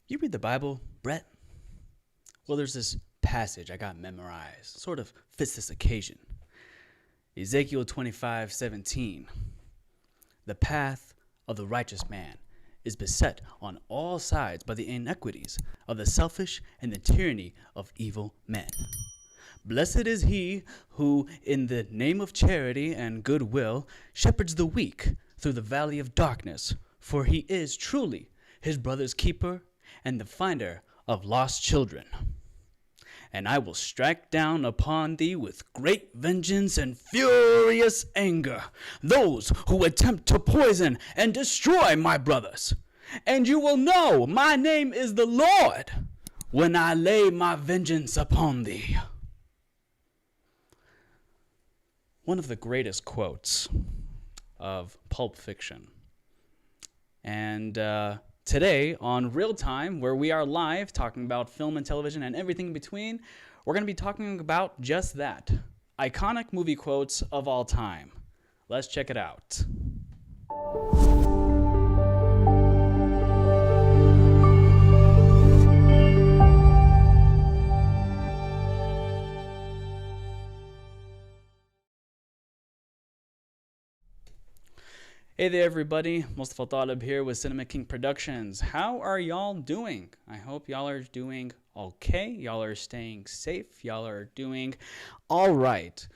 You read the Bible, Brett? Well, there's this passage I got memorized, sort of fits this occasion. Ezekiel 25:17. The path of the righteous man is beset on all sides by the iniquities of the selfish and the tyranny of evil men. Blessed is he who, in the name of charity and goodwill, shepherds the weak through the valley of darkness, for he is truly his brother's keeper and the finder of lost children. And I will strike down upon thee with great vengeance and furious anger those who attempt to poison and destroy my brothers. And you will know my name is the Lord when I lay my vengeance upon thee. One of the greatest quotes of Pulp Fiction. And today on Real Time, where we are live talking about film and television and everything in between, we're going to be talking about just that. Iconic movie quotes of all time. Let's check it out. Hey there, everybody. Mustafa Talib here with Cinema King Productions. How are y'all doing? I hope y'all are doing okay. Y'all are staying safe. Y'all are doing all right.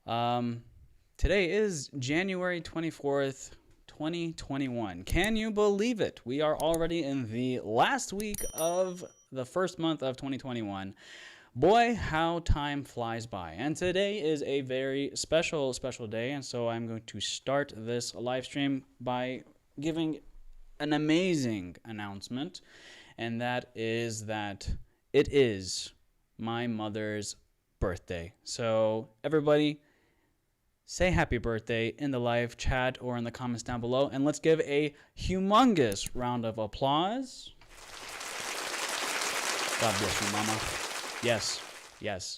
Today is January 24th, 2021. Can you believe it? We are already in the last week of the first month of 2021. Boy, how time flies by. And today is a very special day. And so I'm going to start this live stream by giving an amazing announcement. And that is that it is my mother's birthday. So everybody, say happy birthday in the live chat or in the comments down below. And let's give a humongous round of applause. God bless you, Mama. Yes.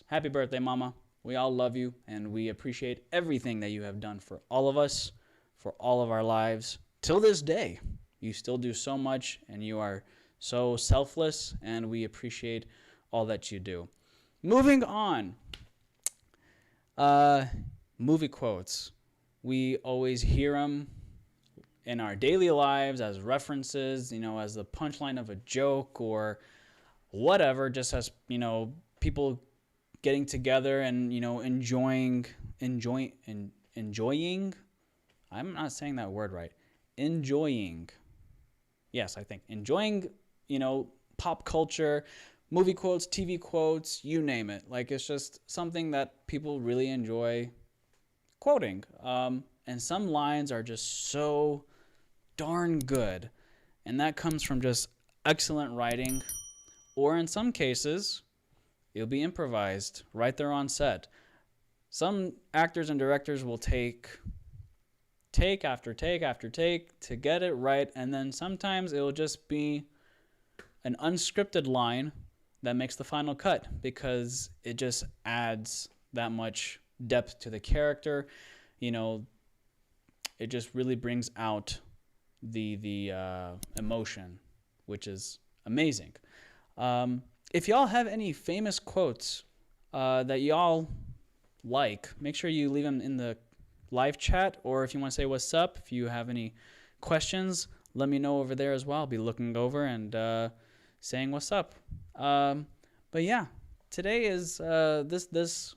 Happy birthday, Mama. We all love you, and we appreciate everything that you have done for all of us, for all of our lives. Till this day, you still do so much, and you are so selfless, and we appreciate all that you do. Moving on. Movie quotes. We always hear them in our daily lives as references, as the punchline of a joke or whatever, just as, people getting together and, enjoying, I'm not saying that word right. Enjoying. Yes, I think enjoying, pop culture, movie quotes, TV quotes, you name it. Like, it's just something that people really enjoy quoting. And some lines are just so darn good. And that comes from just excellent writing. Or in some cases, it'll be improvised right there on set. Some actors and directors will take after take after take to get it right, and then sometimes it'll just be an unscripted line that makes the final cut because it just adds that much depth to the character. It just really brings out the emotion, which is amazing. If y'all have any famous quotes that y'all like, make sure you leave them in the live chat, or if you want to say what's up, if you have any questions, let me know over there as well. I'll be looking over and saying what's up. But yeah, today is this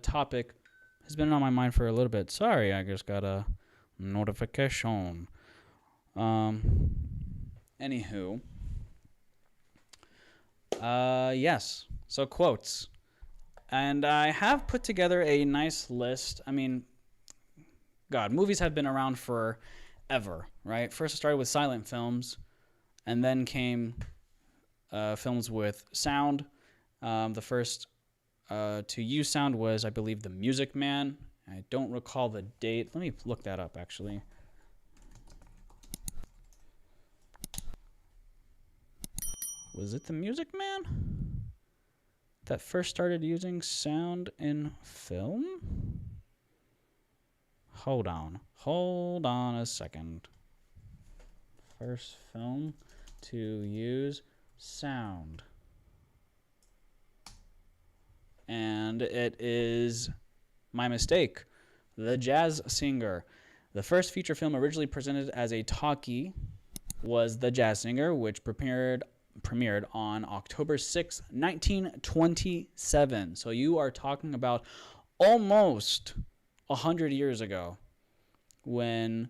topic has been on my mind for a little bit. Sorry, I just got a notification. Anywho. Yes. So quotes. And I have put together a nice list. I mean, God, movies have been around forever, right? First it started with silent films, and then came films with sound. The first to use sound was, I believe, The Music Man. I don't recall the date. Let me look that up, actually. Was it The Music Man that first started using sound in film? Hold on a second. First film to use sound. And it is my mistake. The Jazz Singer. The first feature film originally presented as a talkie was The Jazz Singer, which premiered on October 6, 1927. So you are talking about almost 100 years ago when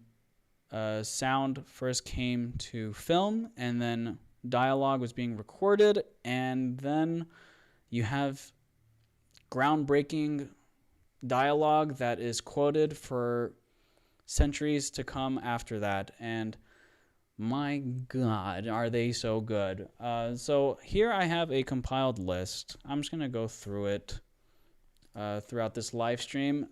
sound first came to film, and then dialogue was being recorded, and then you have groundbreaking dialogue that is quoted for centuries to come after that. And my God, are they so good. So here I have a compiled list. I'm just going to go through it throughout this live stream.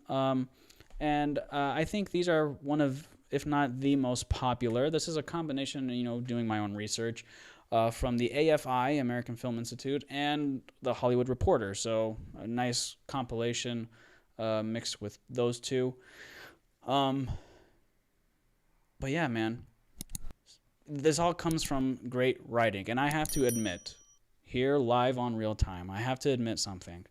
And I think these are one of, if not the most popular. This is a combination, doing my own research from the AFI, American Film Institute, and the Hollywood Reporter. So a nice compilation mixed with those two. But yeah, man, this all comes from great writing. And I have to admit, here live on Real Time, I have to admit something.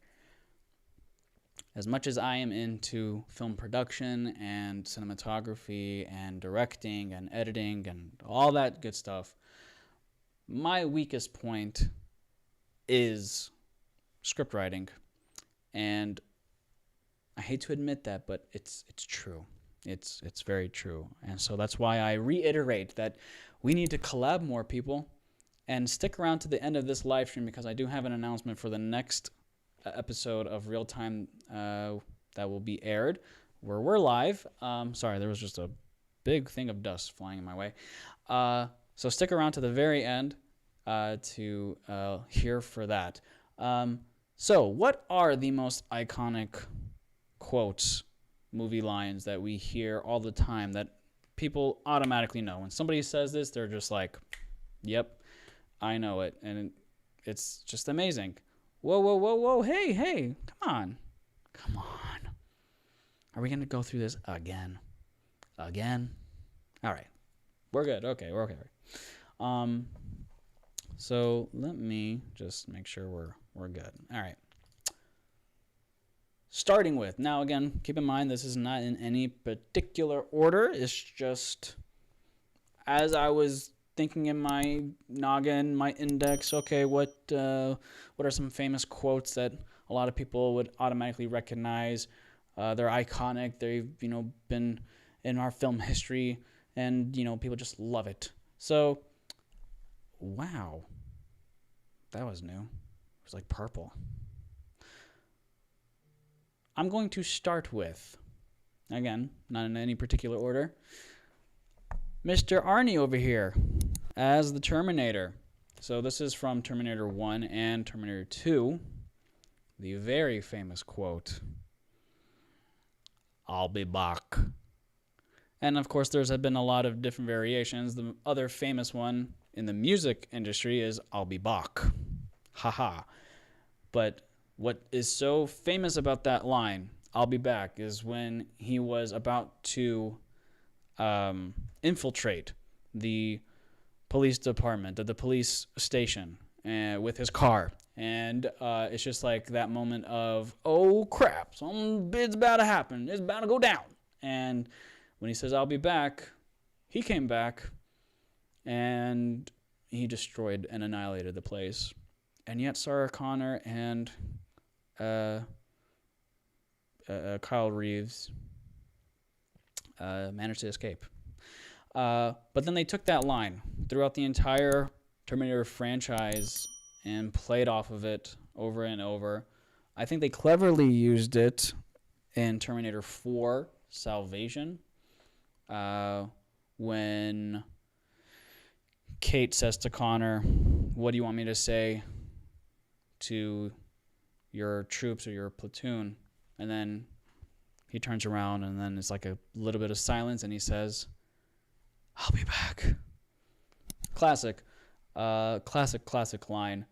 As much as I am into film production and cinematography and directing and editing and all that good stuff, my weakest point is script writing. And I hate to admit that, but it's true. It's very true. And so that's why I reiterate that we need to collab more, people, and stick around to the end of this live stream, because I do have an announcement for the next episode of Real Time that will be aired where we're live. Sorry, there was just a big thing of dust flying in my way. So stick around to the very end to hear for that. So what are the most iconic quotes, movie lines that we hear all the time that people automatically know? When somebody says this, they're just like, yep, I know it. And it's just amazing. Whoa, whoa, whoa, whoa. Hey, come on. Are we going to go through this again? All right. We're good. Okay, we're okay. So let me just make sure we're good. All right. Starting with, now again, keep in mind this is not in any particular order. It's just as I was thinking in my noggin, my index, okay, what are some famous quotes that a lot of people would automatically recognize? They're iconic. They've, been in our film history, and, people just love it. So, wow. That was new. It was like purple. I'm going to start with, again, not in any particular order, Mr. Arnie over here as the Terminator. So this is from Terminator 1 and Terminator 2. The very famous quote, "I'll be back." And of course, there's been a lot of different variations. The other famous one in the music industry is "I'll be back." Haha. But what is so famous about that line, "I'll be back," is when he was about to infiltrate the police department, the police station, with his car. And it's just like that moment of, oh crap, something's about to happen. It's about to go down. And when he says, "I'll be back," he came back and he destroyed and annihilated the place. And yet Sarah Connor and Kyle Reeves managed to escape. But then they took that line throughout the entire Terminator franchise and played off of it over and over. I think they cleverly used it in Terminator 4 Salvation, when Kate says to Connor, "What do you want me to say to your troops or your platoon?" And then he turns around, and then it's like a little bit of silence, and he says, "I'll be back." Classic line.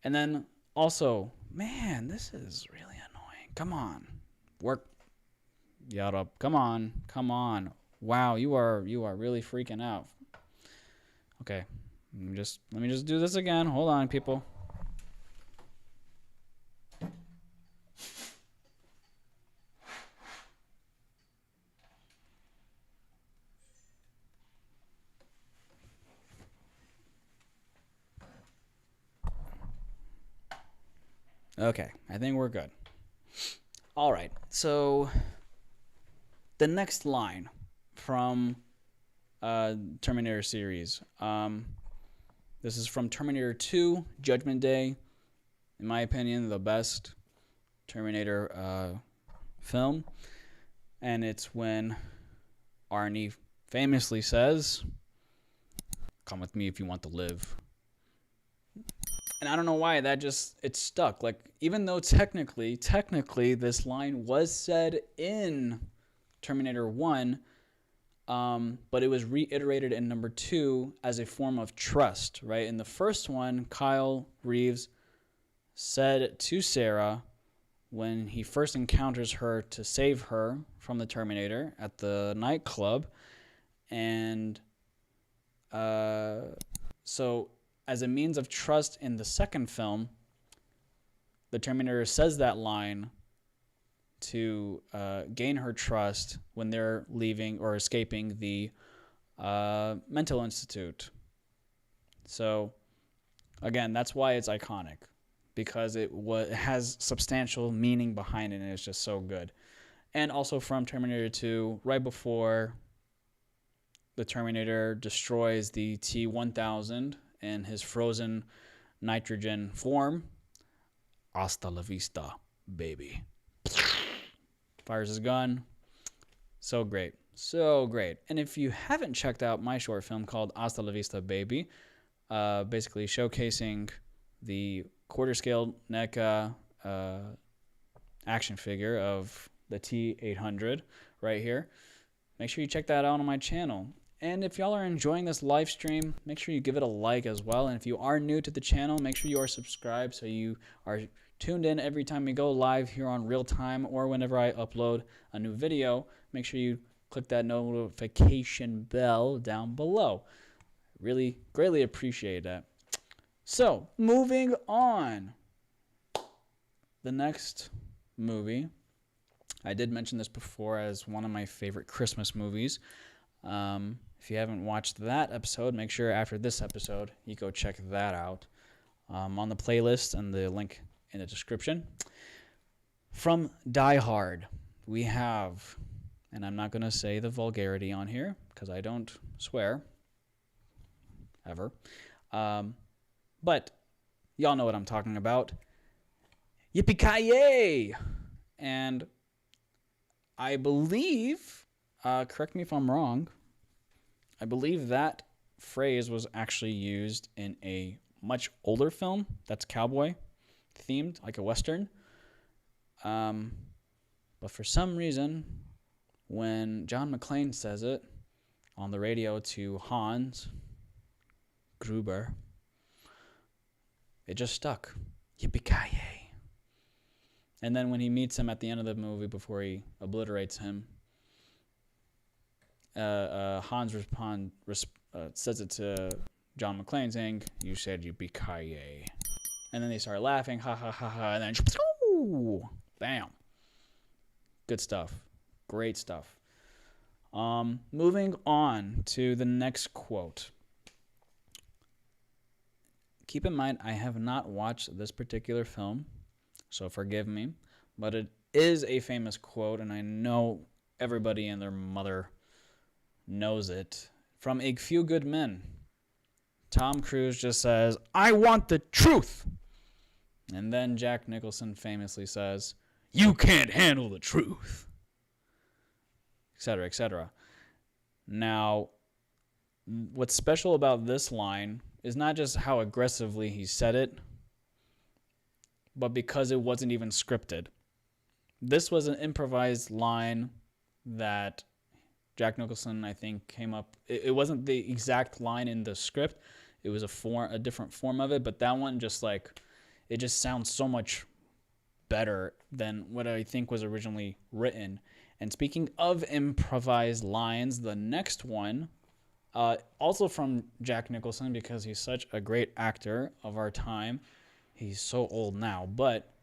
And then also, man, this is really annoying. Come on, work. Yada. Come on. Wow, you are really freaking out. Okay, Let me just do this again. Hold on, people. Okay, I think we're good. All right, so the next line from Terminator series. This is from Terminator 2, Judgment Day. In my opinion, the best Terminator film. And it's when Arnie famously says, "Come with me if you want to live." And I don't know why it stuck. Like, even though technically this line was said in Terminator 1, but it was reiterated in number 2 as a form of trust, right? In the first one, Kyle Reeves said to Sarah when he first encounters her to save her from the Terminator at the nightclub. And so as a means of trust in the second film, the Terminator says that line to gain her trust when they're leaving or escaping the mental institute. So, again, that's why it's iconic, because it has substantial meaning behind it, and it's just so good. And also from Terminator 2, right before the Terminator destroys the T-1000 in his frozen nitrogen form, "Hasta la vista, baby." Fires his gun. So great. So great. And if you haven't checked out my short film called Hasta la Vista, Baby, basically showcasing the quarter-scale NECA action figure of the T-800 right here, make sure you check that out on my channel. And if y'all are enjoying this live stream, make sure you give it a like as well. And if you are new to the channel, make sure you are subscribed so you are tuned in every time we go live here on Real Time or whenever I upload a new video. Make sure you click that notification bell down below. Really greatly appreciate that. So, moving on. The next movie, I did mention this before as one of my favorite Christmas movies. If you haven't watched that episode, make sure after this episode you go check that out on the playlist and the link in the description. From Die Hard, we have, and I'm not going to say the vulgarity on here because I don't swear ever, but y'all know what I'm talking about. Yippee-ki-yay! And I believe, correct me if I'm wrong, I believe that phrase was actually used in a much older film that's cowboy themed, like a Western. But for some reason, when John McClane says it on the radio to Hans Gruber, it just stuck. Yippee-ki-yay. And then when he meets him at the end of the movie before he obliterates him, Hans says it to John McClane saying, "You said yippee-ki-yay." And then they start laughing, ha ha ha ha, and then bam. Good stuff. Great stuff. Moving on to the next quote. Keep in mind, I have not watched this particular film, so forgive me, but it is a famous quote, and I know everybody and their mother knows it. From A Few Good Men, Tom Cruise just says, "I want the truth." And then Jack Nicholson famously says, "You can't handle the truth," etc., etc. Now, what's special about this line is not just how aggressively he said it, but because it wasn't even scripted. This was an improvised line that Jack Nicholson, I think, came up. It wasn't the exact line in the script. It was a different form of it, but that one it just sounds so much better than what I think was originally written. And speaking of improvised lines, the next one Also from Jack Nicholson, because he's such a great actor of our time. He's so old now, but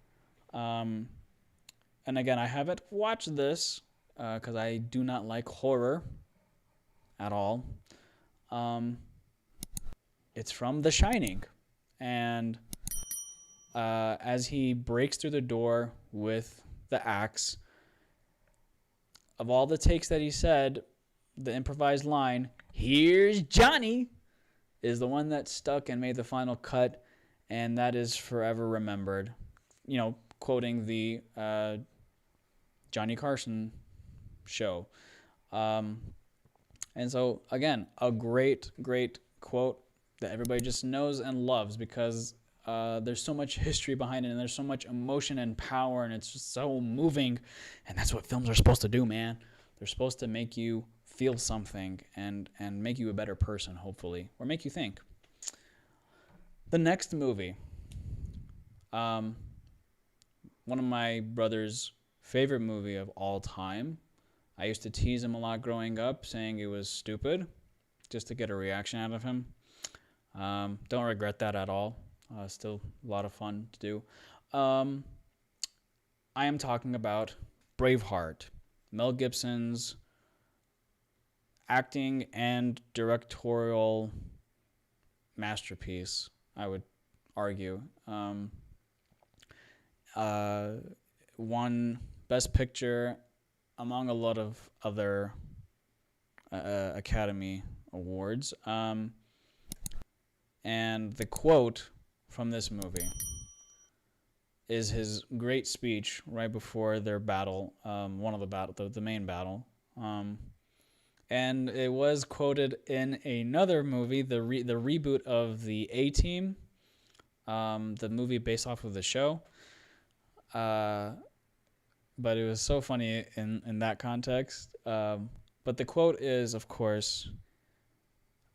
and again, I haven't watched this because I do not like horror at all. Um, it's from The Shining, and as he breaks through the door with the axe, of all the takes that he said, the improvised line, "Here's Johnny," is the one that stuck and made the final cut, and that is forever remembered. You know, quoting the Johnny Carson show. And so, again, a great, great quote that everybody just knows and loves because there's so much history behind it, and there's so much emotion and power, and it's just so moving. And that's what films are supposed to do, man. They're supposed to make you feel something and make you a better person, hopefully, or make you think. The next movie, one of my brother's favorite movie of all time. I used to tease him a lot growing up, saying it was stupid, just to get a reaction out of him. Don't regret that at all. Still a lot of fun to do. I am talking about Braveheart, Mel Gibson's acting and directorial masterpiece, I would argue. Won Best Picture among a lot of other Academy Awards. And the quote from this movie is his great speech right before their battle, the main battle. And it was quoted in another movie, the reboot of the A-Team, the movie based off of the show. But it was so funny in that context. But the quote is, of course,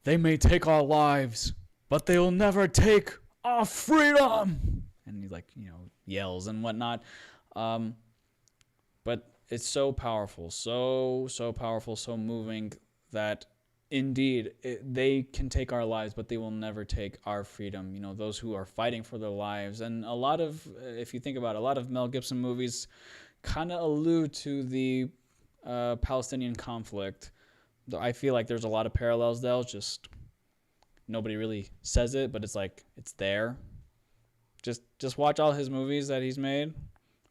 "They may take our lives, but they will never take our freedom." And he yells and whatnot. But it's so powerful, so powerful, so moving that indeed they can take our lives, but they will never take our freedom. You know, those who are fighting for their lives. And a lot of, if you think about it, a lot of Mel Gibson movies kind of allude to the Palestinian conflict. I feel like there's a lot of parallels there, just nobody really says it, but it's like it's there. Just watch all his movies that he's made,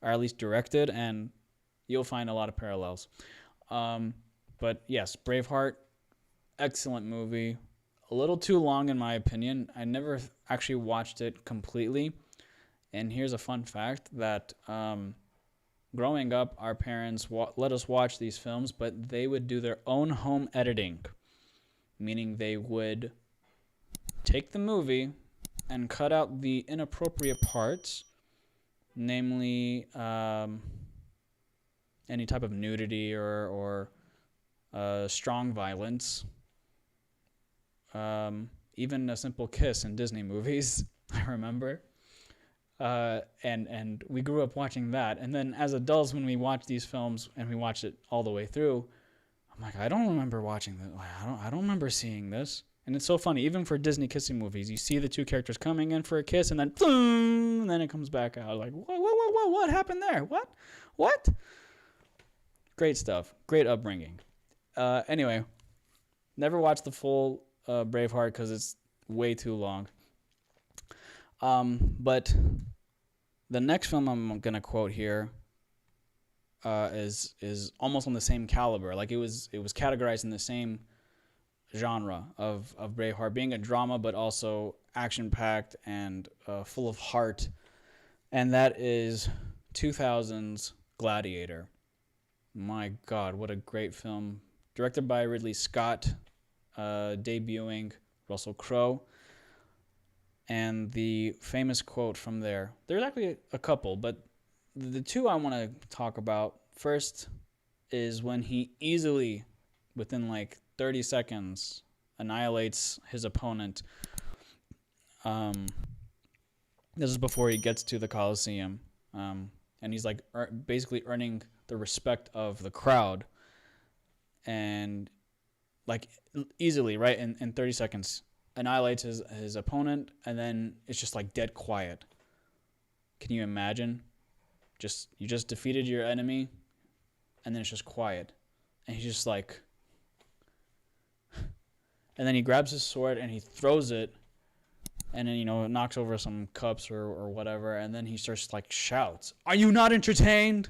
or at least directed, and you'll find a lot of parallels. But yes, Braveheart, excellent movie. A little too long in my opinion. I never actually watched it completely. And here's a fun fact that growing up, our parents let us watch these films, but they would do their own home editing, meaning they would take the movie and cut out the inappropriate parts, namely any type of nudity or strong violence, even a simple kiss in Disney movies, I remember. And we grew up watching that. And then as adults, when we watch these films and we watch it all the way through, I'm like, I don't remember watching that. I don't remember seeing this. And it's so funny, even for Disney kissing movies, you see the two characters coming in for a kiss, and then boom, and then it comes back out. Like, what happened there? What? Great stuff. Great upbringing. Anyway, never watched the full Braveheart because it's way too long. But the next film I'm gonna quote here is almost on the same caliber. Like it was categorized in the same genre of Braveheart, being a drama but also action-packed and full of heart, and that is 2000's Gladiator. My God, what a great film! Directed by Ridley Scott, debuting Russell Crowe. And the famous quote from there, there's actually a couple, but the two I want to talk about first is when he easily, within like 30 seconds, annihilates his opponent. This is before he gets to the Coliseum. And he's like basically earning the respect of the crowd. And like easily, right? In 30 seconds, annihilates his opponent, and then it's just like dead quiet. Can you imagine? You just defeated your enemy, and then it's just quiet, and he's just like, and then he grabs his sword and he throws it, and then it knocks over some cups or whatever, and then he starts like shouts, "Are you not entertained?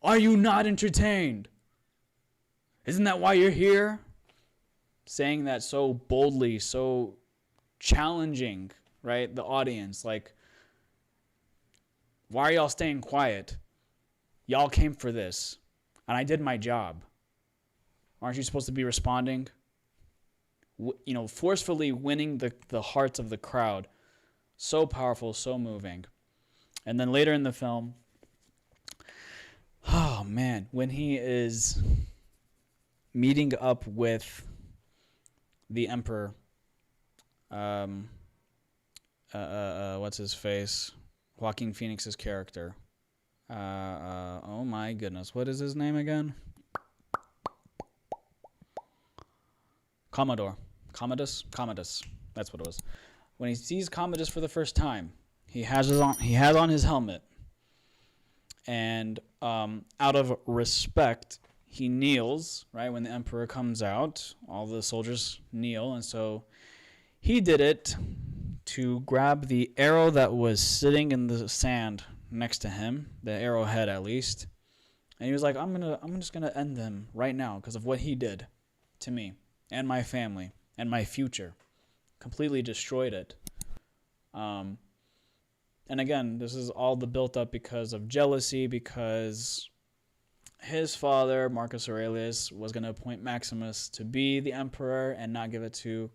Are you not entertained? Isn't that why you're here?" Saying that so boldly, so challenging, right? The audience, like, why are y'all staying quiet? Y'all came for this, and I did my job. Aren't you supposed to be responding? Forcefully winning the hearts of the crowd. So powerful, so moving. And then later in the film, oh man, when he is meeting up with the emperor, what's his face? Joaquin Phoenix's character. Oh my goodness, what is his name again? Commodus. That's what it was. When he sees Commodus for the first time, he has on his helmet, and out of respect, he kneels. Right when the emperor comes out, all the soldiers kneel, and so he did it to grab the arrow that was sitting in the sand next to him, the arrowhead at least, and he was like, I'm just gonna end them right now because of what he did to me and my family and my future. Completely destroyed it. And again, this is all the built up because of jealousy, because his father, Marcus Aurelius, was going to appoint Maximus to be the emperor and not give it to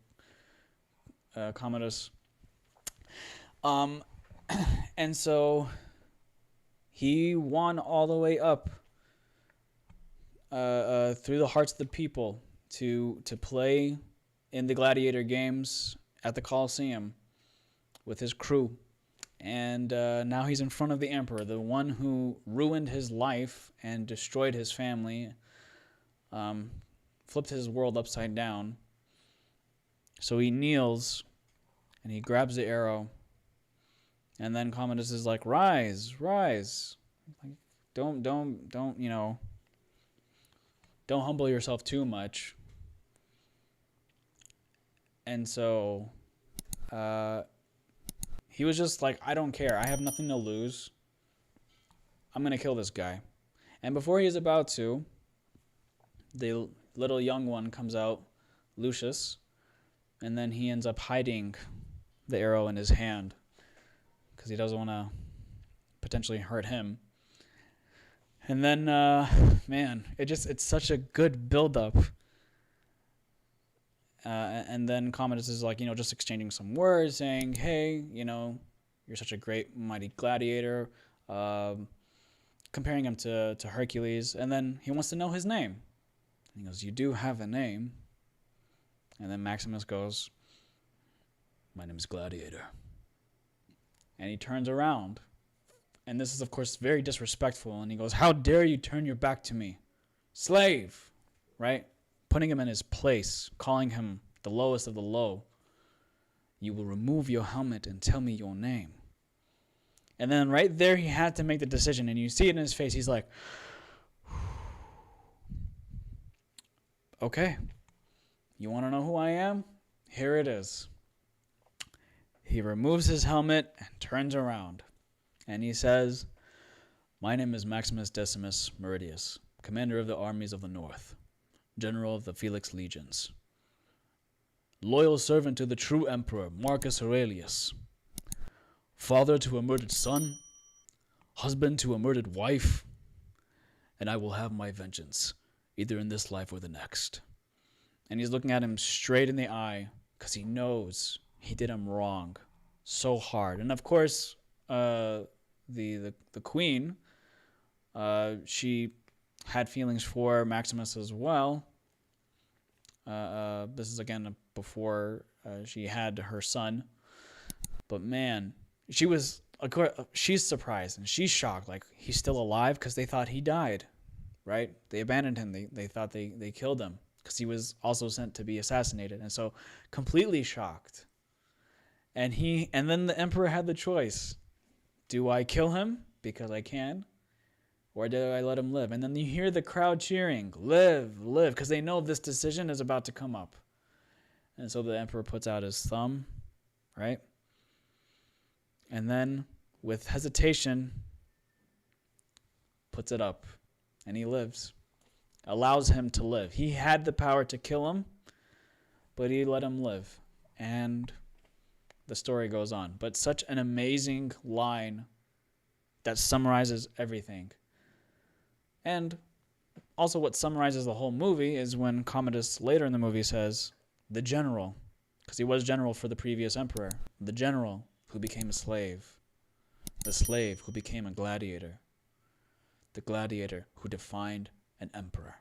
Commodus. And so he won all the way up through the hearts of the people to play in the gladiator games at the Colosseum with his crew. And now he's in front of the emperor, the one who ruined his life and destroyed his family, flipped his world upside down. So he kneels and he grabs the arrow. And then Commodus is like, rise. Like, don't humble yourself too much. And so he was just like, I don't care. I have nothing to lose. I'm going to kill this guy. And before he's about to, the little young one comes out, Lucius, and then he ends up hiding the arrow in his hand because he doesn't want to potentially hurt him. And then, man, it's such a good build-up. And then Commodus is like, just exchanging some words, saying, hey, you're such a great, mighty gladiator, comparing him to Hercules. And then he wants to know his name. And he goes, you do have a name. And then Maximus goes, my name is Gladiator. And he turns around. And this is, of course, very disrespectful. And he goes, how dare you turn your back to me? Slave, right? Putting him in his place, calling him the lowest of the low. You will remove your helmet and tell me your name. And then right there, he had to make the decision. And you see it in his face. He's like, okay, you want to know who I am? Here it is. He removes his helmet and turns around. And he says, my name is Maximus Decimus Meridius, commander of the armies of the north, general of the Felix legions, loyal servant to the true emperor Marcus Aurelius, father to a murdered son, husband to a murdered wife, and I will have my vengeance, either in this life or the next. And he's looking at him straight in the eye because he knows he did him wrong so hard. And of course, the queen, she had feelings for Maximus as well. This is again before she had her son. But man, she's surprised and she's shocked. Like, he's still alive, because they thought he died, right? They abandoned him. They thought they killed him. because he was also sent to be assassinated. And so completely shocked. And then the emperor had the choice. Do I kill him because I can? Or do I let him live? And then you hear the crowd cheering, live, live, because they know this decision is about to come up. And so the emperor puts out his thumb, right? And then, with hesitation, puts it up. And he lives. Allows him to live. He had the power to kill him, but he let him live. And the story goes on. But such an amazing line that summarizes everything. And also what summarizes the whole movie is when Commodus later in the movie says, the general, because he was general for the previous emperor, the general who became a slave, the slave who became a gladiator, the gladiator who defined an emperor.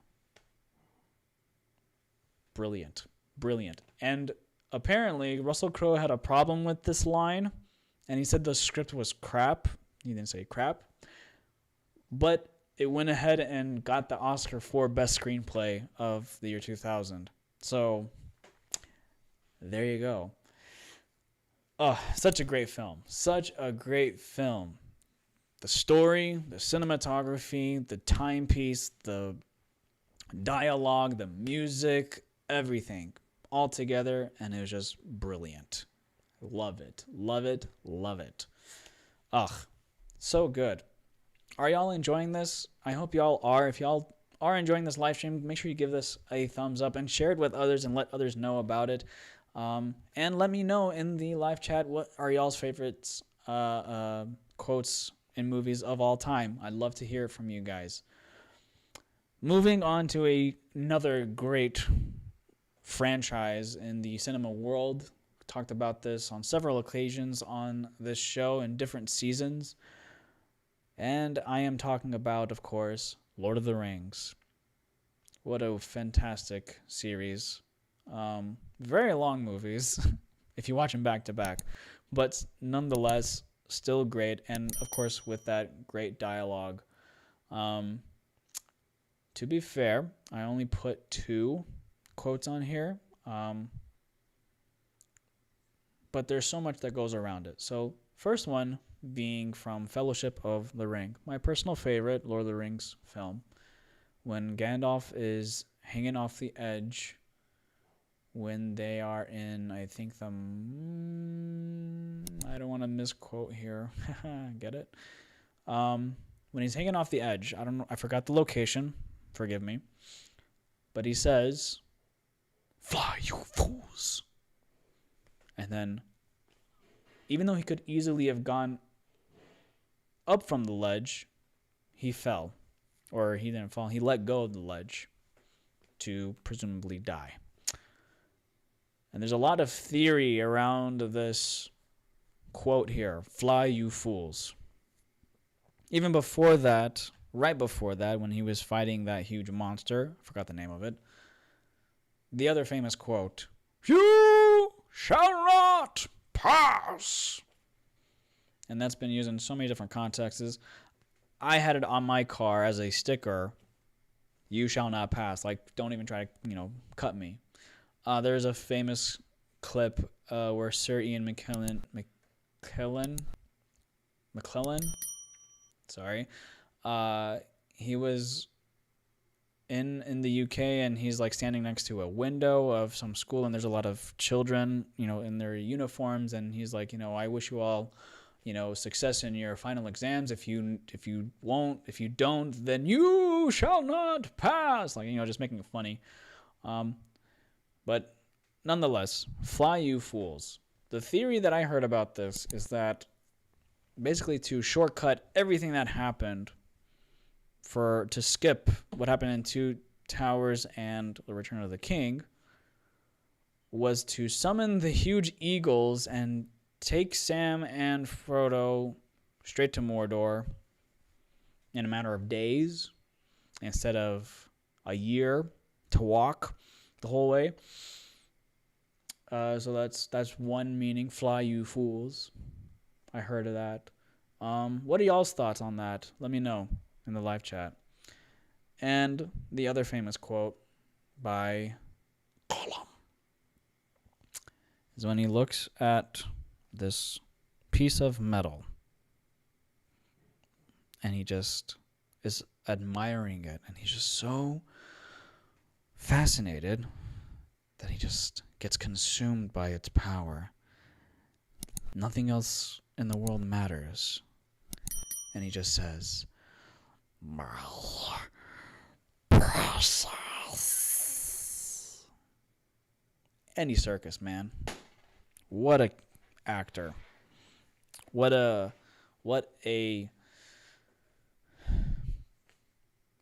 Brilliant. Brilliant. And apparently Russell Crowe had a problem with this line, and he said the script was crap. He didn't say crap. But it went ahead and got the Oscar for Best Screenplay of the year 2000. So, there you go. Oh, such a great film. Such a great film. The story, the cinematography, the timepiece, the dialogue, the music, everything all together, and it was just brilliant. Love it. Love it. Love it. Ugh, so good. Are y'all enjoying this? I hope y'all are. If y'all are enjoying this live stream, make sure you give this a thumbs up and share it with others and let others know about it. And let me know in the live chat what are y'all's favorites quotes in movies of all time. I'd love to hear from you guys. Moving on to another great franchise in the cinema world. Talked about this on several occasions on this show in different seasons. And I am talking about, of course, Lord of the Rings. What a fantastic series. Very long movies, if you watch them back to back. But nonetheless, still great. And, of course, with that great dialogue. To be fair, I only put 2 quotes on here. But there's so much that goes around it. So, first one being from Fellowship of the Ring, my personal favorite Lord of the Rings film, when Gandalf is hanging off the edge when they are in, I think I don't want to misquote here. Get it? When he's hanging off the edge, I don't know, I forgot the location, forgive me, but he says, "Fly, you fools." And then, even though he could easily have gone up from the ledge, he fell. Or he didn't fall, he let go of the ledge to presumably die. And there's a lot of theory around this quote here, "Fly, you fools." Even before that, right before that, when he was fighting that huge monster, I forgot the name of it, the other famous quote, "You shall not pass." And that's been used in so many different contexts. I had it on my car as a sticker, "You shall not pass." Like, don't even try to, cut me. There's a famous clip where Sir Ian McKellen, sorry, he was in the UK, and he's like standing next to a window of some school, and there's a lot of children, in their uniforms, and he's like, "I wish you all, success in your final exams. If you don't, then you shall not pass." Like, just making it funny. But nonetheless, "Fly, you fools." The theory that I heard about this is that basically to shortcut everything that happened, to skip what happened in Two Towers and The Return of the King, was to summon the huge eagles and take Sam and Frodo straight to Mordor in a matter of days instead of a year to walk the whole way. So that's one meaning. "Fly, you fools." I heard of that. What are y'all's thoughts on that? Let me know in the live chat. And the other famous quote by Gollum is when he looks at this piece of metal and he just is admiring it, and he's just so fascinated that he just gets consumed by its power. Nothing else in the world matters. And he just says, precious. Andy Serkis, man. What a actor. What a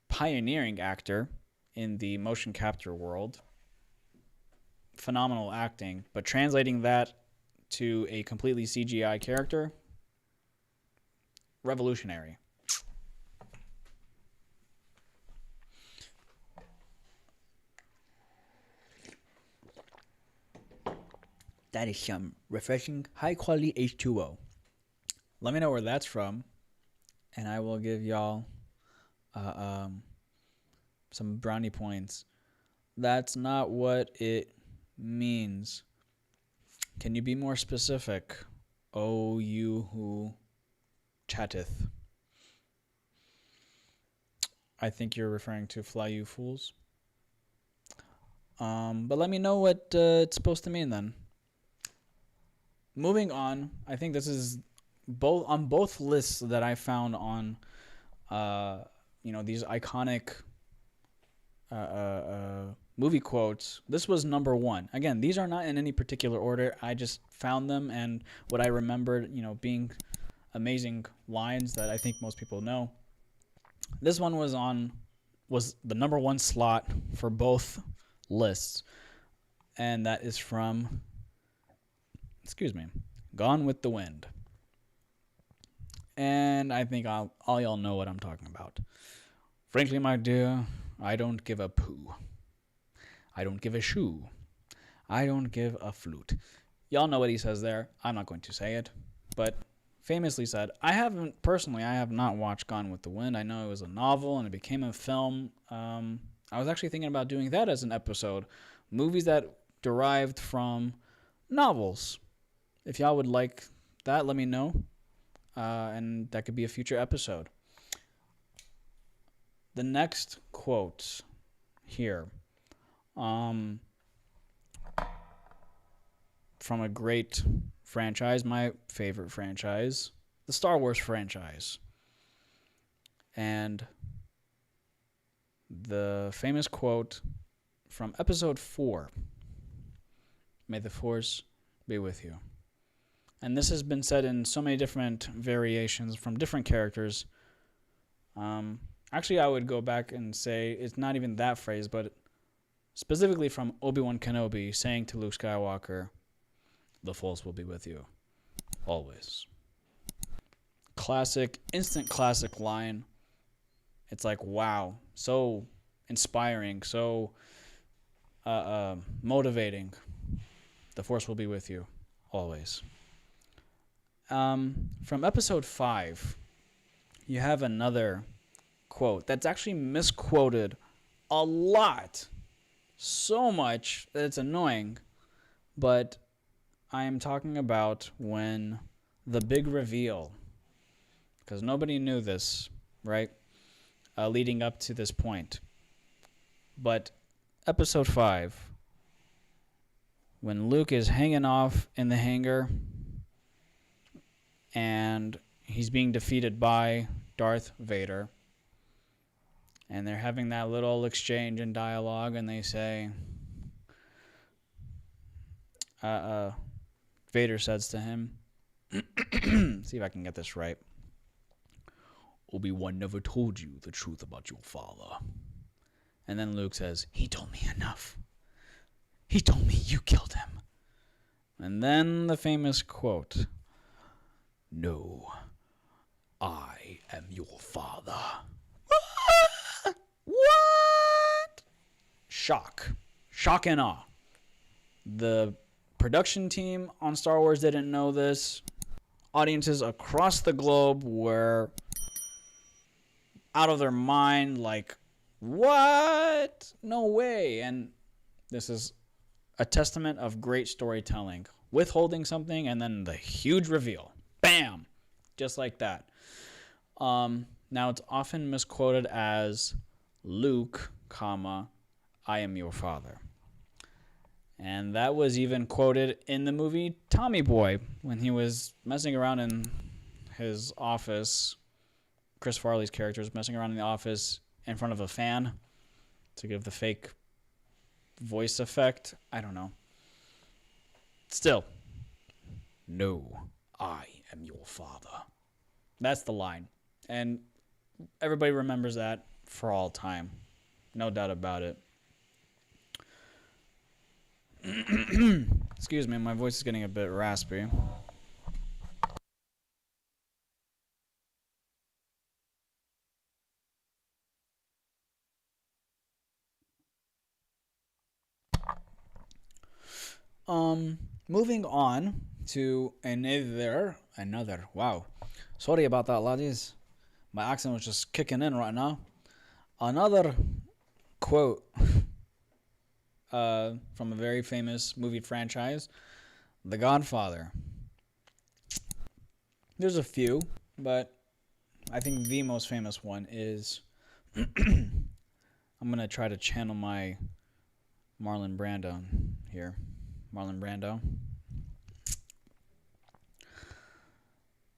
pioneering actor in the motion capture world. Phenomenal acting, but translating that to a completely CGI character, revolutionary. That is some refreshing, high-quality H2O. Let me know where that's from, and I will give y'all some brownie points. That's not what it means. Can you be more specific? Oh, you who chatteth. I think you're referring to fly you fools. But let me know what it's supposed to mean then. Moving on, I think this is both lists that I found on these iconic movie quotes. This was number one. Again, these are not in any particular order. I just found them, and what I remembered, being amazing lines that I think most people know. This one was the number one slot for both lists, and that is from Gone with the Wind. And I think all y'all know what I'm talking about. Frankly, my dear, I don't give a poo. I don't give a shoe. I don't give a flute. Y'all know what he says there. I'm not going to say it, but famously said, I have not watched Gone with the Wind. I know it was a novel and it became a film. I was actually thinking about doing that as an episode. Movies that derived from novels. If y'all would like that, let me know. And that could be a future episode. The next quote here, from a great franchise, my favorite franchise, the Star Wars franchise. And the famous quote from episode 4, May the Force be with you. And this has been said in so many different variations from different characters. Actually, I would go back and say it's not even that phrase, but specifically from Obi-Wan Kenobi saying to Luke Skywalker, the Force will be with you, always. Classic, instant classic line. It's like, wow, so inspiring, so motivating. The Force will be with you, always. From episode 5, you have another quote that's actually misquoted a lot. So much that it's annoying. But I am talking about when the big reveal, because nobody knew this, right? Leading up to this point. But episode 5, when Luke is hanging off in the hangar and he's being defeated by Darth Vader, and they're having that little exchange and dialogue, and they say, Vader says to him, see if I can get this right, Obi-Wan never told you the truth about your father. And then Luke says, he told me enough. He told me you killed him. And then the famous quote, no, I am your father. What? Shock and awe. The production team on Star Wars didn't know this. Audiences across the globe were out of their mind, like What? No way. And this is a testament of great storytelling. Withholding something and then the huge reveal. Bam! Just like that. Now it's often misquoted as Luke, comma, I am your father. And that was even quoted in the movie Tommy Boy when he was messing around in his office. Chris Farley's character is messing around in the office in front of a fan to give the fake voice effect. I don't know. Still, no, I am your father. That's the line. And everybody remembers that for all time. No doubt about it. Excuse me, my voice is getting a bit raspy. Moving on to another. Wow, sorry about that, laddies. My accent was just kicking in right now. Another quote from a very famous movie franchise, The Godfather. There's a few, but I think the most famous one is I'm going to try to channel my Marlon Brando here. Marlon Brando.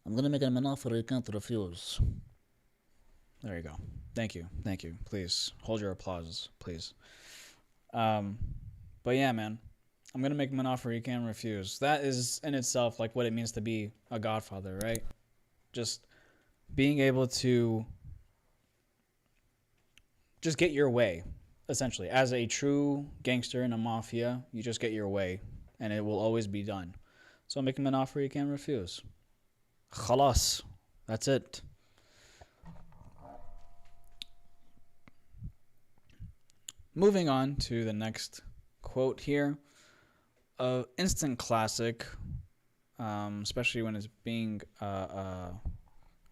I'm going to make him an offer he can't refuse. There you go. Thank you. Please hold your applause, please. But yeah, man, I'm going to make him an offer he can't refuse. That is in itself like what it means to be a godfather, right? Just being able to just get your way, essentially. As a true gangster in a mafia, you just get your way, and it will always be done. So make him an offer he can't refuse. Khalas. That's it. Moving on to the next quote here. Instant classic, especially when it's being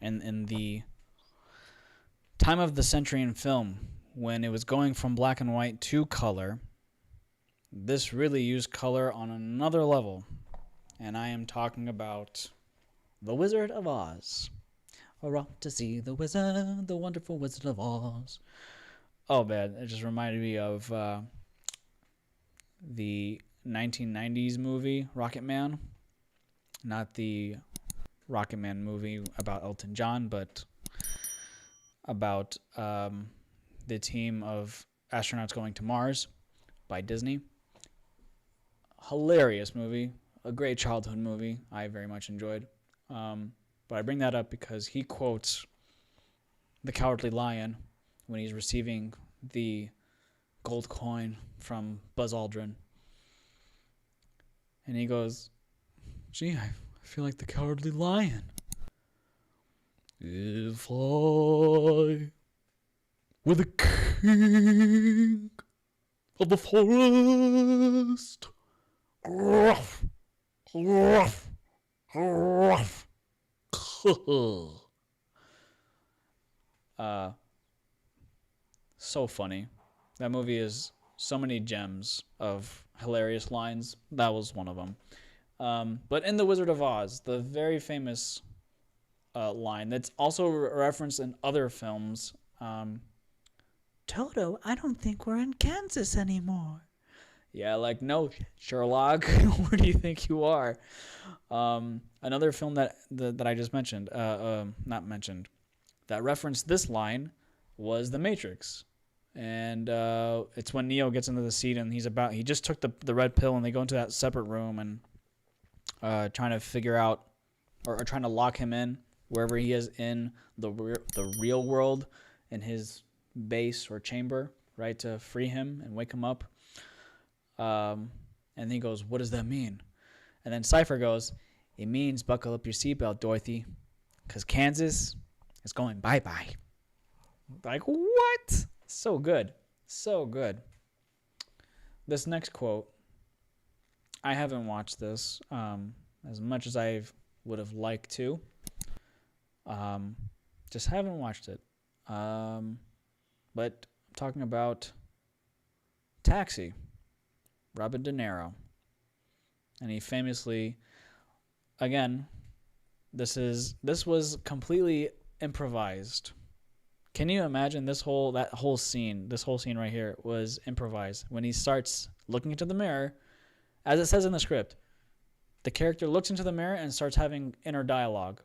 in the time of the century in film, when it was going from black and white to color. This really used color on another level, and I am talking about The Wizard of Oz. We're off to see the wizard, the wonderful Wizard of Oz. Oh man, it just reminded me of the 1990s movie Rocket Man. Not the Rocket Man movie about Elton John, but about the team of astronauts going to Mars by Disney. Hilarious movie, a great childhood movie I very much enjoyed. But I bring that up because he quotes the Cowardly Lion when he's receiving the gold coin from Buzz Aldrin. And he goes, gee, I feel like the Cowardly Lion. If I were the king of the forest, ruff, ruff, ruff. So funny. That movie is so many gems of hilarious lines. That was one of them. But in The Wizard of Oz, the very famous line that's also referenced in other films, Toto, I don't think we're in Kansas anymore. Yeah, like, no, Sherlock, where do you think you are? Another film that I just mentioned, not mentioned, that referenced this line was The Matrix. And it's when Neo gets into the seat and he just took the red pill, and they go into that separate room and trying to figure out or trying to lock him in wherever he is in the real world, in his base or chamber, right, to free him and wake him up. And he goes, what does that mean? And then Cypher goes, it means buckle up your seatbelt, Dorothy, because Kansas is going bye-bye. Like, what? So good. So good. This next quote, I haven't watched this as much as I would have liked to. Just haven't watched it. But talking about Taxi, Robert De Niro. And he famously, again, this was completely improvised. Can you imagine this whole scene right here was improvised. When he starts looking into the mirror, as it says in the script, the character looks into the mirror and starts having inner dialogue.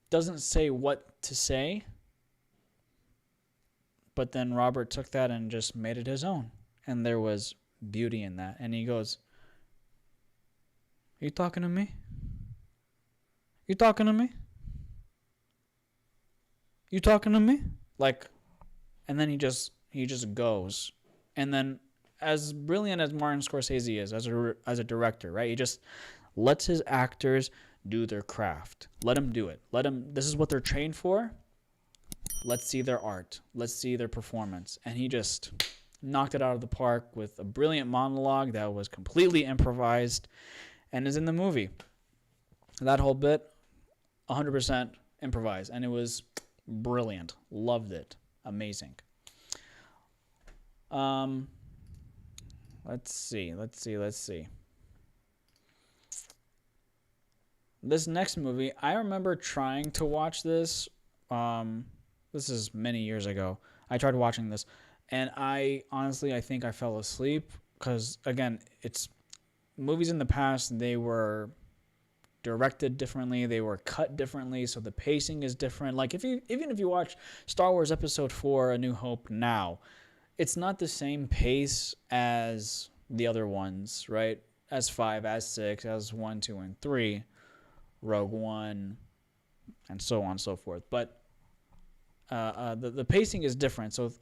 Doesn't say what to say, but then Robert took that and just made it his own. And there was beauty in that. And he goes, "Are you talking to me? You talking to me? You talking to me?" Like, and then he just goes. And then, as brilliant as Martin Scorsese is as a director, right? He just lets his actors do their craft. Let them do it. This is what they're trained for. Let's see their art. Let's see their performance. And he just knocked it out of the park with a brilliant monologue that was completely improvised and is in the movie. That whole bit, 100% improvised. And it was brilliant. Loved it. Amazing. Let's see. This next movie, I remember trying to watch this. This is many years ago. I tried watching this, and I think I fell asleep because, again, it's movies in the past. They were directed differently, they were cut differently, so the pacing is different. Like even if you watch Star Wars Episode 4: A New Hope now, it's not the same pace as the other ones, right? As 5, as 6, as 1, 2, and 3, Rogue One, and so on and so forth. But the pacing is different, so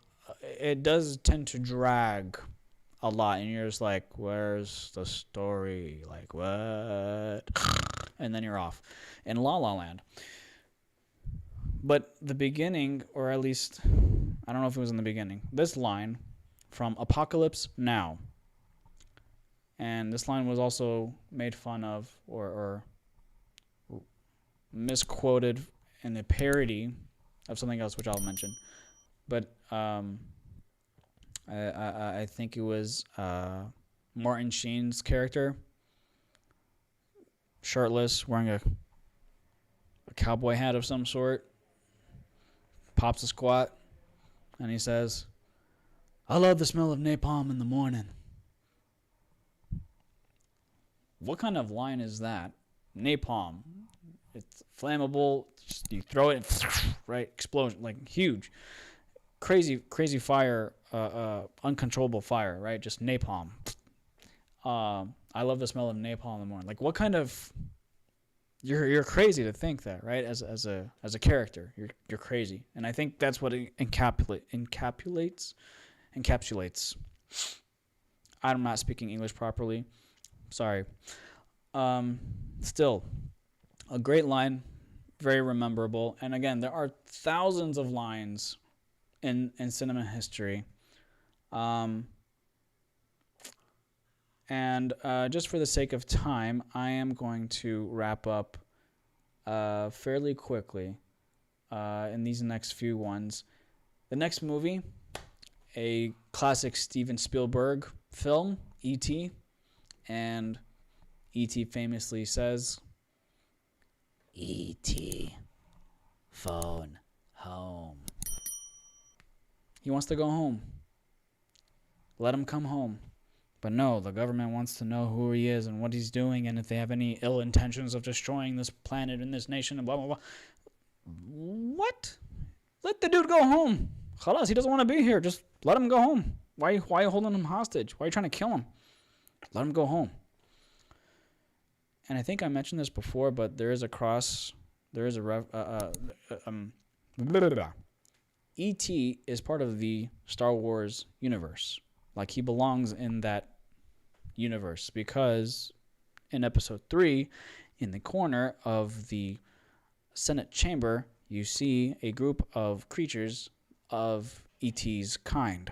it does tend to drag a lot, and you're just like, where's the story? Like, what? And then you're off in La La Land. But the beginning, or at least, I don't know if it was in the beginning, this line from Apocalypse Now. And this line was also made fun of or misquoted in a parody of something else, which I'll mention. But I think it was Martin Sheen's character, shirtless, wearing a cowboy hat of some sort, pops a squat, and he says, "I love the smell of napalm in the morning." What kind of line is that? Napalm. It's flammable. Just, you throw it, right? Explosion, like huge. Crazy fire, uncontrollable fire, right? Just napalm. I love the smell of napalm in the morning. Like, what kind of... You're crazy to think that, right? As a character, you're crazy, and I think that's what it encapsulates. I'm not speaking English properly. Sorry. Still, a great line, very memorable, and again, there are thousands of lines in cinema history. And just for the sake of time, I am going to wrap up fairly quickly in these next few ones. The next movie, a classic Steven Spielberg film, E.T., and E.T. famously says, "E.T., phone home." He wants to go home. Let him come home. But no, the government wants to know who he is and what he's doing and if they have any ill intentions of destroying this planet and this nation and blah, blah, blah. What? Let the dude go home. Khalas, he doesn't want to be here. Just let him go home. Why are you holding him hostage? Why are you trying to kill him? Let him go home. And I think I mentioned this before, but there is a cross. There is a... E.T. is part of the Star Wars universe. Like, he belongs in that universe because in Episode 3, in the corner of the Senate chamber, you see a group of creatures of E.T.'s kind.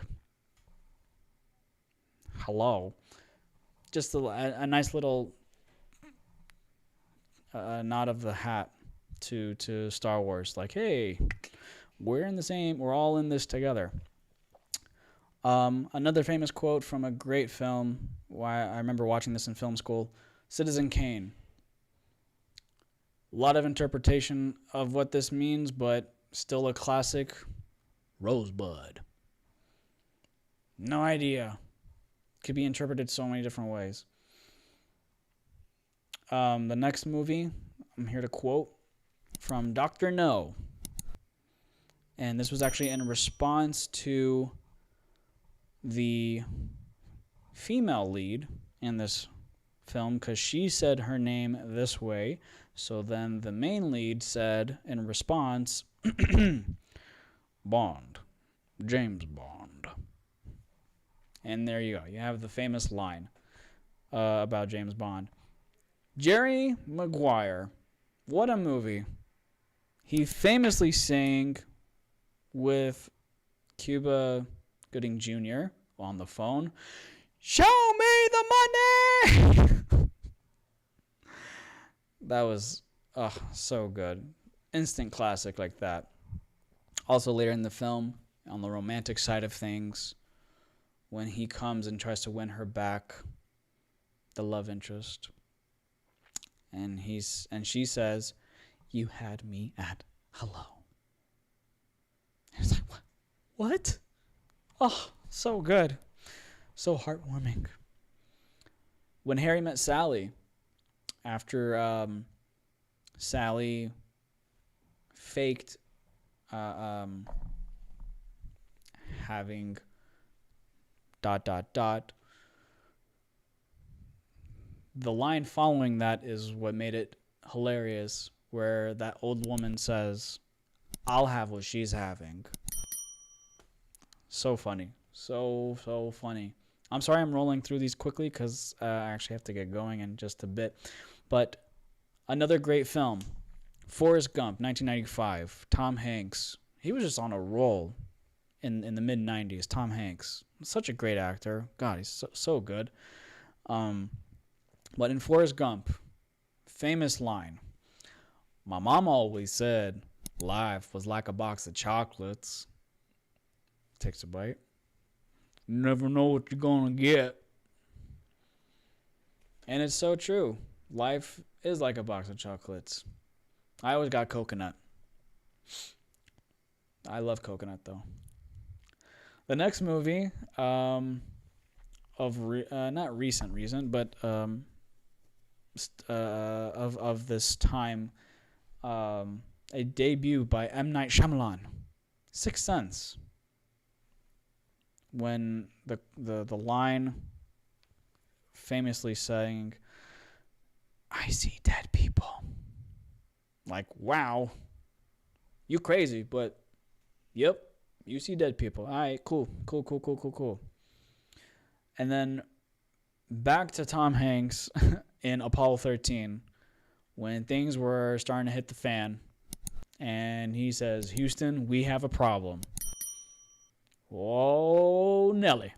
Hello. Just a nice little nod of the hat to Star Wars. Like, hey, we're all in this together. Another famous quote from a great film. Why I remember watching this in film school. Citizen Kane. A lot of interpretation of what this means, but still a classic. Rosebud. No idea. Could be interpreted so many different ways. The next movie, I'm here to quote from Dr. No. And this was actually in response to the female lead in this film, because she said her name this way. So then the main lead said in response, Bond, James Bond. And there you go. You have the famous line about James Bond. Jerry Maguire. What a movie. He famously sang with Cuba Gooding Jr. on the phone. Show me the money! That was so good. Instant classic like that. Also later in the film, on the romantic side of things, when he comes and tries to win her back, the love interest. And she says, you had me at hello. And it's like, what? Oh, so good. So heartwarming. When Harry met Sally, after Sally faked having ... The line following that is what made it hilarious, where that old woman says, I'll have what she's having. So funny. So funny. I'm sorry I'm rolling through these quickly because I actually have to get going in just a bit. But another great film, Forrest Gump, 1995. Tom Hanks. He was just on a roll in the mid-90s. Tom Hanks. Such a great actor. God, he's so good. But in Forrest Gump, famous line. My mom always said life was like a box of chocolates. Takes a bite. You never know what you're going to get. And it's so true. Life is like a box of chocolates. I always got coconut. I love coconut, though. The next movie, not recent, but of this time, a debut by M. Night Shyamalan, Sixth Sense. When the line famously saying, I see dead people. Like, wow. You crazy, but yep, you see dead people. All right, cool. And then back to Tom Hanks in Apollo 13 when things were starting to hit the fan. And he says, Houston, we have a problem. Oh, Nelly.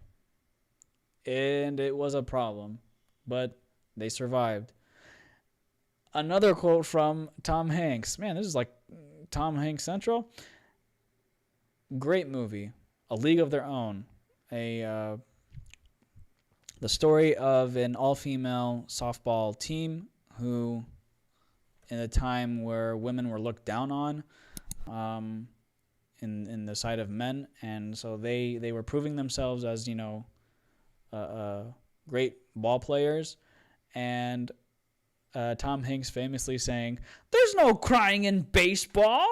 And it was a problem, but they survived. Another quote from Tom Hanks. Man, this is like Tom Hanks Central. Great movie. A League of Their Own. The story of an all-female softball team who, in a time where women were looked down on, in the sight of men, and so they were proving themselves as, great ball players, and Tom Hanks famously saying, "There's no crying in baseball."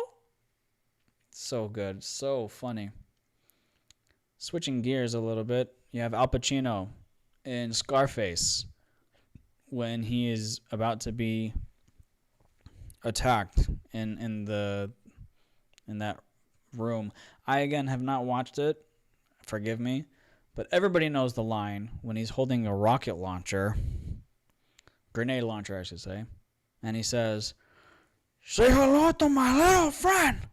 So good, so funny. Switching gears a little bit, you have Al Pacino in Scarface when he is about to be attacked in that room. I again have not watched it, forgive me, but everybody knows the line when he's holding a rocket launcher, grenade launcher I should say, and he says, "Say hello to my little friend."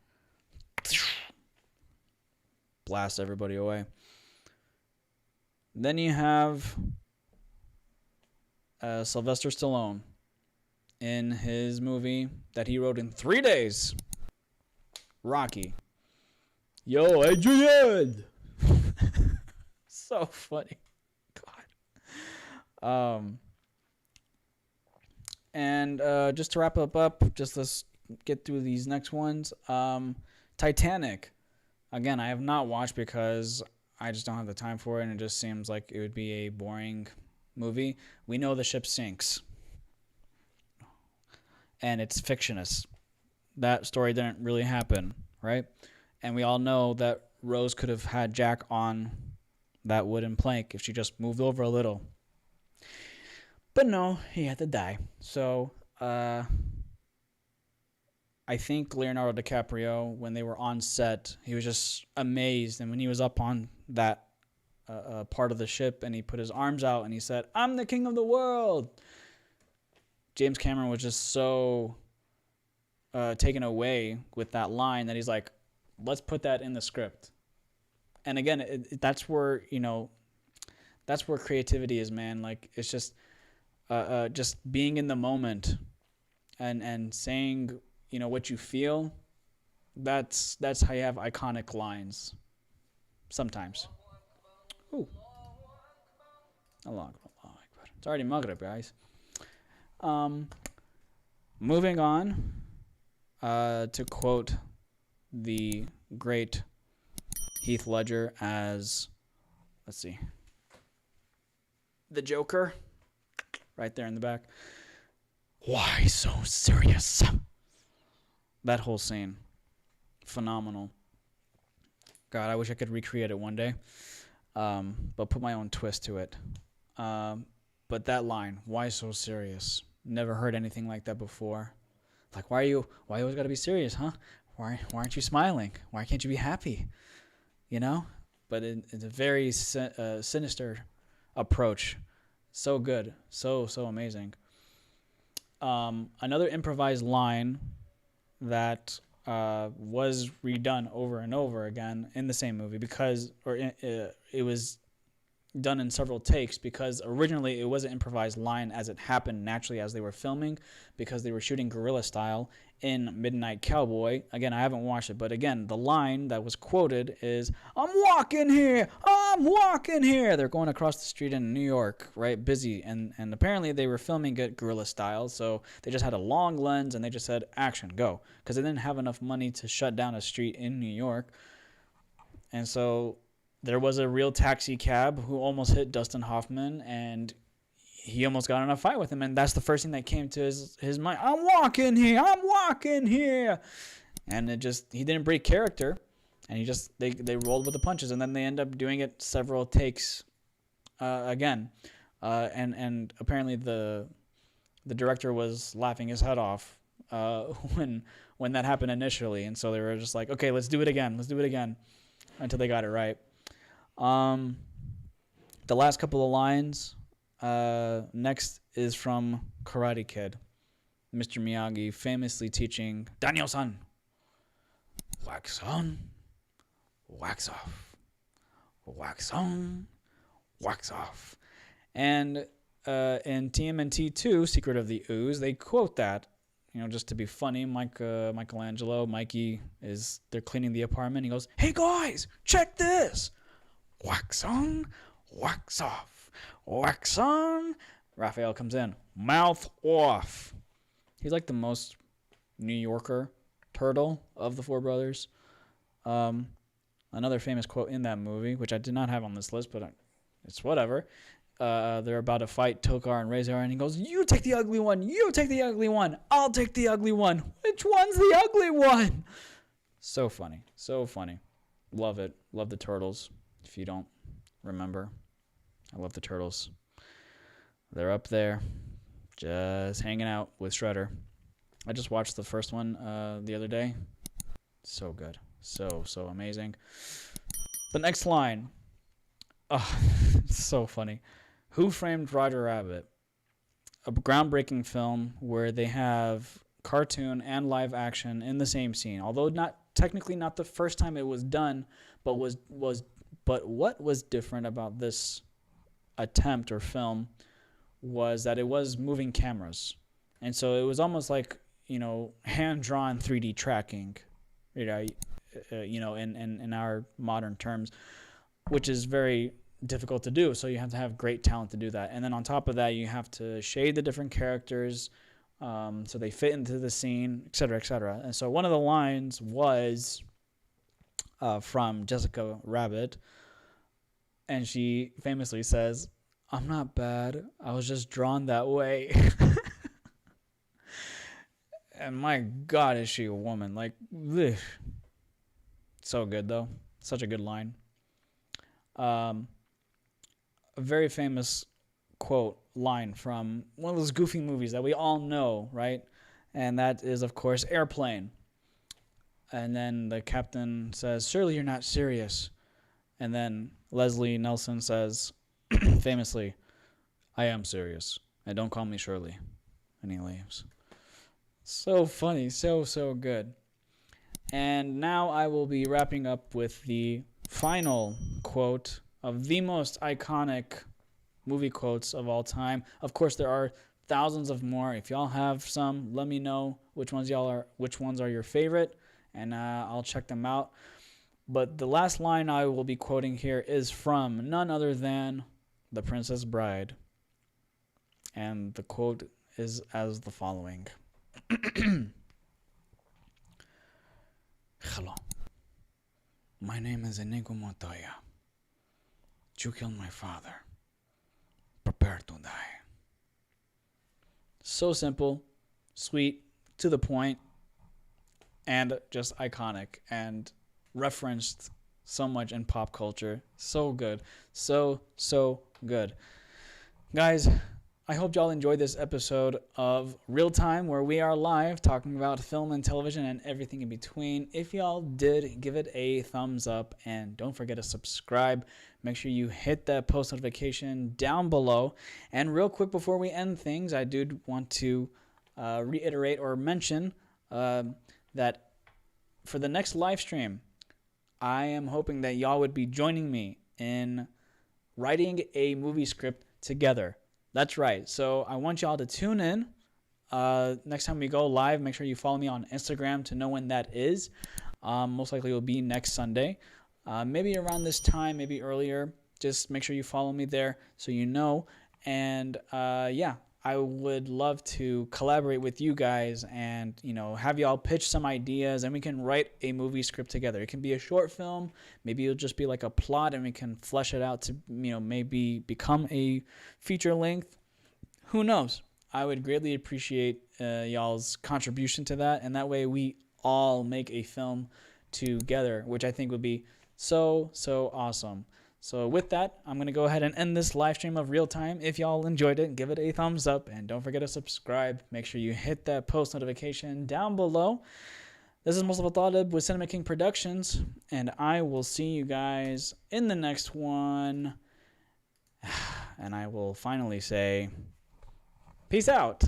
Blast everybody away. Then you have Sylvester Stallone in his movie that he wrote in 3 days, Rocky. Yo, Adrian! So funny. God. And just to wrap up, just let's get through these next ones. Titanic. Again, I have not watched because I just don't have the time for it, and it just seems like it would be a boring movie. We know the ship sinks, and it's fictitious. That story didn't really happen, right? And we all know that Rose could have had Jack on that wooden plank if she just moved over a little. But no, he had to die. So, I think Leonardo DiCaprio, when they were on set, he was just amazed. And when he was up on that part of the ship and he put his arms out and he said, "I'm the king of the world," James Cameron was just so taken away with that line that he's like, let's put that in the script. And again, that's where, that's where creativity is, man. Like, it's just being in the moment and saying, what you feel. That's how you have iconic lines sometimes. Ooh. Allah Akbar. It's already Maghrib, guys. Moving on, to quote the great Heath Ledger as, let's see, the Joker, right there in the back. Why so serious? That whole scene, phenomenal. God, I wish I could recreate it one day, but put my own twist to it. But that line, why so serious? Never heard anything like that before. Like, why you always got to be serious, huh? Why aren't you smiling? Why can't you be happy? But it's a very sinister approach. So good. So amazing. Another improvised line that was redone over and over again in the same movie it was done in several takes because originally it was an improvised line as it happened naturally as they were filming because they were shooting guerrilla style in Midnight Cowboy. Again, I haven't watched it, but again, the line that was quoted is, "I'm walking here! I'm walking here!" They're going across the street in New York, right? Busy. And apparently they were filming it guerrilla style, so they just had a long lens and they just said, "Action, go." Because they didn't have enough money to shut down a street in New York. And so there was a real taxi cab who almost hit Dustin Hoffman, and he almost got in a fight with him. And that's the first thing that came to his mind. I'm walking here. And he didn't break character. And they rolled with the punches. And then they end up doing it several takes again. And apparently the director was laughing his head off when that happened initially. And so they were just like, okay, let's do it again. Until they got it right. The last couple of lines next is from Karate Kid. Mr. Miyagi famously teaching Daniel-san, wax on, wax off, wax on, wax off. And in TMNT 2, Secret of the Ooze, they quote that, just to be funny. Michelangelo, Mikey, they're cleaning the apartment. He goes, "Hey guys, check this. Wax on, wax off, wax on." Raphael comes in, mouth off. He's like the most New Yorker turtle of the four brothers. Another famous quote in that movie, which I did not have on this list, but it's whatever. They're about to fight Tokar and Razor, and he goes, "You take the ugly one, you take the ugly one, I'll take the ugly one. Which one's the ugly one?" So funny. Love it. Love the Turtles. If you don't remember, I love the Turtles. They're up there, just hanging out with Shredder. I just watched the first one the other day. So good. So amazing. The next line. Oh, it's so funny. Who Framed Roger Rabbit? A groundbreaking film where they have cartoon and live action in the same scene. Although technically not the first time it was done, but what was different about this attempt or film was that it was moving cameras. And so it was almost like, hand-drawn 3D tracking, in our modern terms, which is very difficult to do. So you have to have great talent to do that. And then on top of that, you have to shade the different characters so they fit into the scene, et cetera, et cetera. And so one of the lines was from Jessica Rabbit, and she famously says, "I'm not bad. I was just drawn that way." And my God, is she a woman? Like, ugh. So good, though. Such a good line. A very famous line from one of those goofy movies that we all know, right? And that is, of course, Airplane. And then the captain says, "Surely you're not serious." And then Leslie Nelson says, famously, "I am serious. And don't call me Shirley." And he leaves. So funny. So good. And now I will be wrapping up with the final quote of the most iconic movie quotes of all time. Of course, there are thousands of more. If y'all have some, let me know which ones are your favorite, and I'll check them out. But the last line I will be quoting here is from none other than The Princess Bride. And the quote is as the following. "Hello. My name is Inigo Montoya. You killed my father. Prepare to die." So simple, sweet, to the point, and just iconic, and referenced so much in pop culture. So good. So good. Guys, I hope y'all enjoyed this episode of Real Time, where we are live talking about film and television and everything in between. If y'all did, give it a thumbs up, and don't forget to subscribe. Make sure you hit that post notification down below. And real quick before we end things, I do want to reiterate or mention that for the next live stream, I am hoping that y'all would be joining me in writing a movie script together. That's right. So I want y'all to tune in. Next time we go live, make sure you follow me on Instagram to know when that is. Most likely it will be next Sunday. Maybe around this time, maybe earlier. Just make sure you follow me there so you know. And yeah, I would love to collaborate with you guys and, have y'all pitch some ideas, and we can write a movie script together. It can be a short film. Maybe it'll just be like a plot, and we can flesh it out to, maybe become a feature length. Who knows? I would greatly appreciate y'all's contribution to that, and that way we all make a film together, which I think would be so awesome. So with that, I'm going to go ahead and end this live stream of Real Time. If y'all enjoyed it, give it a thumbs up, and don't forget to subscribe. Make sure you hit that post notification down below. This is Mustafa Talib with Cinema King Productions, and I will see you guys in the next one. And I will finally say, peace out.